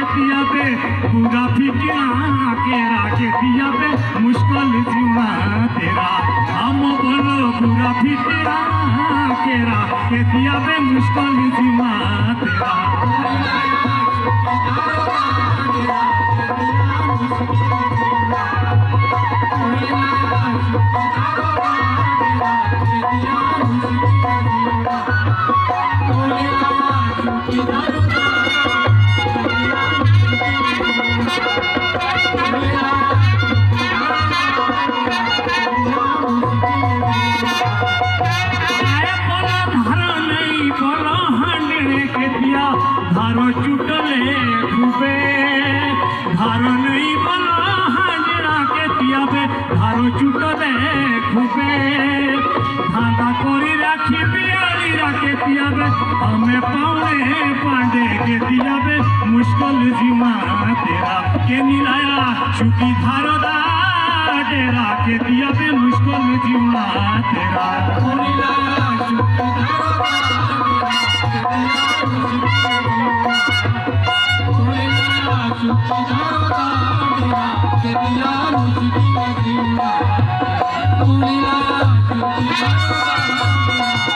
पूरा फिटना केरा के दिया पे मुश्किल जीवा तेरा हम बोलो पूरा फिटना केरा के दिया पे मुश्किल जीवा तेरा धारो चुटले खूबे धारो नहीं बना हांडरा के दिया बे धारो चुटले खूबे धांधा कोरी राखी बियाली राके दिया बे हमें पावने पांडे के दिया बे मुश्किल जीवा तेरा के नीलाया चुकी धारो दा डेरा के दिया बे मुश्किल जीवा तेरा नीलाया चुकी धारो दा